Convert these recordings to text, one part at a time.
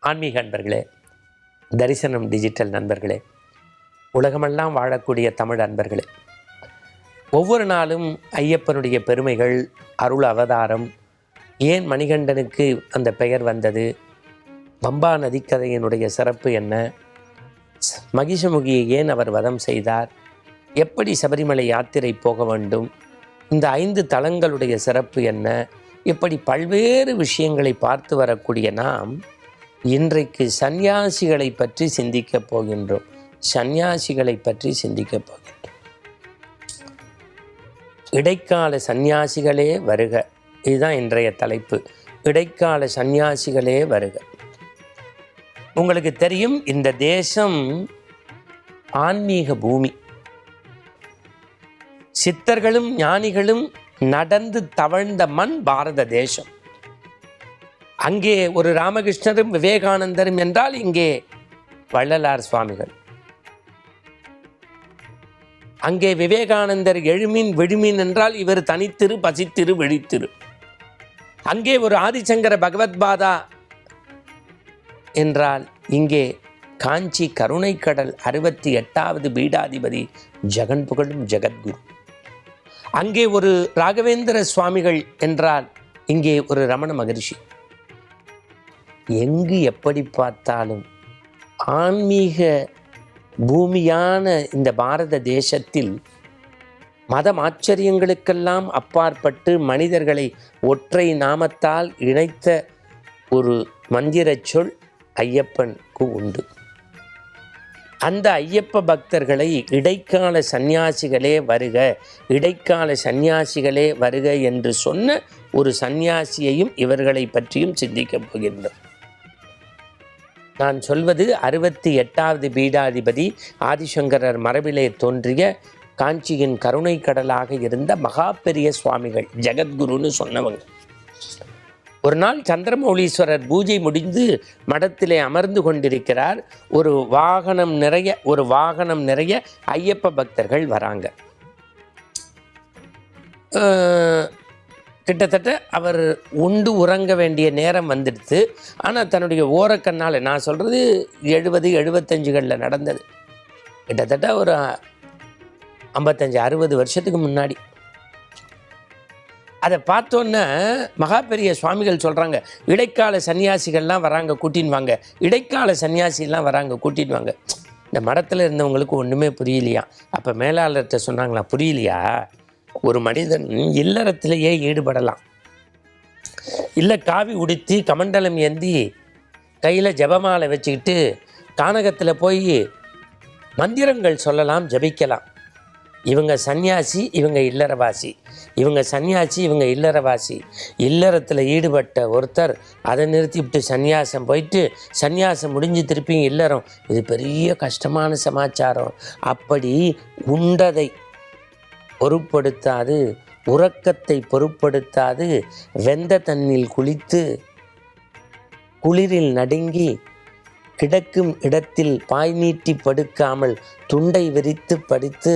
ஆன்மீக அன்பர்களே, தரிசனம் டிஜிட்டல் நண்பர்களே, உலகமெல்லாம் வாழக்கூடிய தமிழ் அன்பர்களே, ஒவ்வொரு நாளும் ஐயப்பனுடைய பெருமைகள், அருள் அவதாரம், ஏன் மணிகண்டனுக்கு அந்த பெயர் வந்தது, பம்பா நதிக்கதையினுடைய சிறப்பு என்ன, மகிஷமுகியை ஏன் அவர் வதம் செய்தார், எப்படி சபரிமலை யாத்திரை போக வேண்டும், இந்த 5 தலங்களுடைய சிறப்பு என்ன, இப்படி பல்வேறு விஷயங்களை பார்த்து வரக்கூடிய நாம் இன்றைக்கு சந்நியாசிகளை பற்றி சிந்திக்கப் போகின்றோம். சந்நியாசிகளை பற்றி சிந்திக்கப் போகின்றோம். இடைக்கால சந்நியாசிகளே வருக, இதுதான் இன்றைய தலைப்பு. இடைக்கால சந்நியாசிகளே வருக. உங்களுக்கு தெரியும், இந்த தேசம் ஆன்மீக பூமி. சித்தர்களும் ஞானிகளும் நடந்து தவழ்ந்த மண் பாரத தேசம். அங்கே ஒரு ராமகிருஷ்ணரும் விவேகானந்தரும் என்றால் இங்கே வள்ளலார் சுவாமிகள். அங்கே விவேகானந்தர் எழுமின் விழுமின் என்றால் இவர் தனித்திரு பசித்திரு விழித்திரு. அங்கே ஒரு ஆதிசங்கர பகவத்பாதா என்றால் இங்கே காஞ்சி கருணைக்கடல் 68வது பீடாதிபதி ஜெகன் புகழும் ஜெகத்குரு. அங்கே ஒரு ராகவேந்திர சுவாமிகள் என்றால் இங்கே ஒரு ரமண மகரிஷி. எங்கு எப்படி பார்த்தாலும் ஆன்மீக பூமியான இந்த பாரத தேசத்தில் மதம் ஆச்சரியங்களுக்கெல்லாம் அப்பாற்பட்டு மனிதர்களை ஒற்றை நாமத்தால் இணைத்த ஒரு மந்திர சொல் ஐயப்பனுக்கு உண்டு. அந்த ஐயப்ப பக்தர்களை இடைக்கால சந்நியாசிகளே வருக, இடைக்கால சந்நியாசிகளே வருக என்று சொன்ன ஒரு சந்நியாசியையும் இவர்களை பற்றியும் சிந்திக்கப் போகின்றோம். நான் சொல்வது 68வது பீடாதிபதி ஆதிசங்கரர் மரபிலே தோன்றிய காஞ்சியின் கருணை கடலாக இருந்த மகா பெரிய சுவாமிகள், ஜெகத்குருன்னு சொன்னவங்க. ஒரு நாள் சந்திரமௌலீஸ்வரர் பூஜை முடிந்து மடத்திலே அமர்ந்து கொண்டிருக்கிறார். ஒரு வாகனம் நிறைய ஐயப்ப பக்தர்கள் வராங்க. கிட்டத்தட்ட அவர் உண்டு உறங்க வேண்டிய நேரம் வந்துடுது. ஆனால் தன்னுடைய ஓரக்கண்ணால், நான் சொல்கிறது 70-75களில் நடந்தது, கிட்டத்தட்ட ஒரு 55-60 வருஷத்துக்கு முன்னாடி. அதை பார்த்தோன்னே மகா பெரிய சுவாமிகள் சொல்கிறாங்க, இடைக்கால சன்னியாசிகள்லாம் வராங்க, கூட்டின்னு வாங்க, இடைக்கால சன்னியாசிலாம் வராங்க, கூட்டின்னு வாங்க. இந்த மடத்தில் இருந்தவங்களுக்கு ஒன்றுமே புரியலையா. அப்போ மேலாளர்கிட்ட சொன்னாங்களா, புரியலையா, ஒரு மனிதன் இல்லறத்திலேயே ஈடுபடலாம், இல்லை காவி உடுத்தி கமண்டலம் ஏந்தி கையில் ஜபமாலை வச்சுக்கிட்டு கானகத்தில் போய் மந்திரங்கள் சொல்லலாம், ஜபிக்கலாம். இவங்க சன்னியாசி, இவங்க இல்லறவாசி, இவங்க சன்னியாசி, இவங்க இல்லறவாசி. இல்லறத்தில் ஈடுபட்ட ஒருத்தர் அதை நிறுத்திவிட்டு சன்னியாசம் போயிட்டு, சன்னியாசம் முடிஞ்சு திருப்பி இல்லறம், இது பெரிய கஷ்டமான சமாச்சாரம். அப்படி உண்டதை பொருட்படுத்தாது, உறக்கத்தை பொருட்படுத்தாது, வெந்த தண்ணில் குளித்து குளிரில் நடுங்கி கிடக்கும் இடத்தில் பாய் நீட்டி படுக்காமல் துண்டை விரித்து படித்து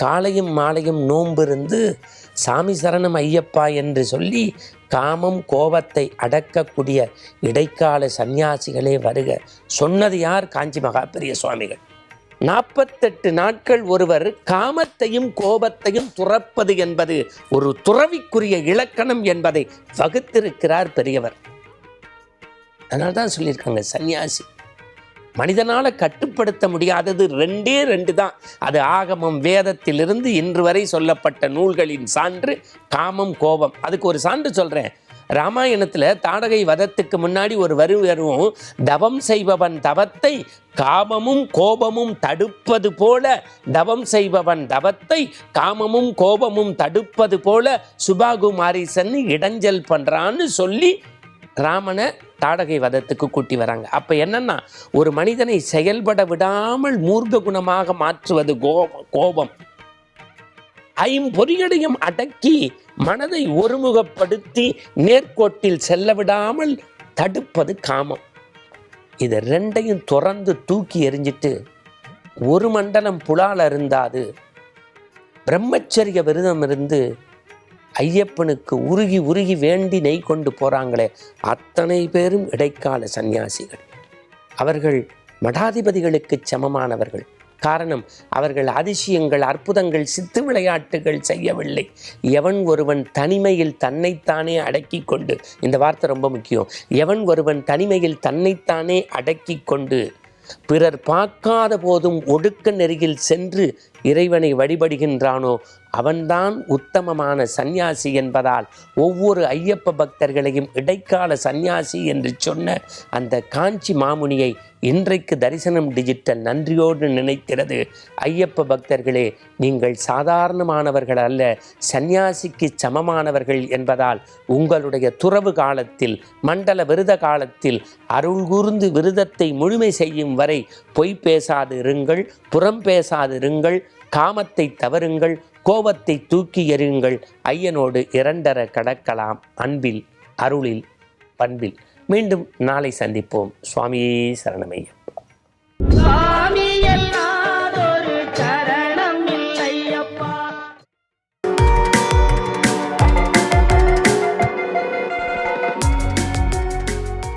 காலையும் மாலையும் நோம்பிருந்து சாமி சரணம் ஐயப்பா என்று சொல்லி காமம் கோபத்தை அடக்கக்கூடிய இடைக்கால சந்நியாசிகளே வருக சொன்னது யார்? காஞ்சி மகா பெரிய சுவாமிகள். 48 நாட்கள் ஒருவர் காமத்தையும் கோபத்தையும் துறப்பது என்பது ஒரு துறவிக்குரிய இலக்கணம் என்பதை வகுத்திருக்கிறார் பெரியவர். அதனால தான் சொல்லியிருக்காங்க, சன்னியாசி மனிதனால் கட்டுப்படுத்த முடியாதது 2 தான். அது ஆகமம், வேதத்திலிருந்து இன்று வரை சொல்லப்பட்ட நூல்களின் சான்று காமம், கோபம். அதுக்கு ஒரு சான்று சொல்கிறேன். ராமாயணத்தில் தாடகை வதத்துக்கு முன்னாடி ஒரு வரும், தவம் செய்பவன் தவத்தை காமமும் கோபமும் தடுப்பது போல, தவம் செய்பவன் தவத்தை காமமும் கோபமும் தடுப்பது போல சுபாகுமாரிசன் இடைஞ்சல் பண்ணுறான்னு சொல்லி ராமனை தாடகை வதத்துக்கு கூட்டி வராங்க. அப்போ என்னன்னா, ஒரு மனிதனை செயல்பட விடாமல் மூர்க்க குணமாக மாற்றுவது கோபம். ஐம்பொறிகளையும் அடக்கி மனதை ஒருமுகப்படுத்தி நேர்கோட்டில் செல்ல விடாமல் தடுப்பது காமம். இது 2ஐயும் துறந்து தூக்கி எறிஞ்சிட்டு ஒரு மண்டலம் புலால் அருந்தாது பிரம்மச்சரிய விரதம் இருந்து ஐயப்பனுக்கு உருகி உருகி வேண்டி நெய் கொண்டு போகிறாங்களே, அத்தனை பேரும் இடைக்கால சந்நியாசிகள். அவர்கள் மடாதிபதிகளுக்கு சமமானவர்கள். காரணம், அவர்கள் அதிசயங்கள், அற்புதங்கள், சித்து விளையாட்டுகள் செய்யவில்லை. எவன் ஒருவன் தனிமையில் தன்னைத்தானே அடக்கி கொண்டு, இந்த வார்த்தை ரொம்ப முக்கியம், எவன் ஒருவன் தனிமையில் தன்னைத்தானே அடக்கி கொண்டு பிறர் பார்க்காத போதும் ஒடுக்க நெறியில் சென்று இறைவனை வழிபடுகின்றானோ அவன்தான் உத்தமமான சந்நியாசி என்பதால் ஒவ்வொரு ஐயப்ப பக்தர்களையும் இடைக்கால சந்நியாசி என்று சொன்ன அந்த காஞ்சி மாமுனியை இன்றைக்கு தரிசனம் டிஜிட்டல் நன்றியோடு நினைக்கிறது. ஐயப்ப பக்தர்களே, நீங்கள் சாதாரணமானவர்கள் அல்ல, சந்நியாசிக்கு சமமானவர்கள் என்பதால் உங்களுடைய துறவு காலத்தில், மண்டல விரத காலத்தில் அருள் கூர்ந்து விரதத்தை முழுமை செய்யும் வரை பொய் பேசாது இருங்கள், புறம் பேசாது இருங்கள், காமத்தை தவறுங்கள், கோபத்தை தூக்கி எறியுங்கள். ஐயனோடு இரண்டர கடக்கலாம் அன்பில், அருளில், பண்பில். மீண்டும் நாளை சந்திப்போம். சுவாமியே சரணமையா.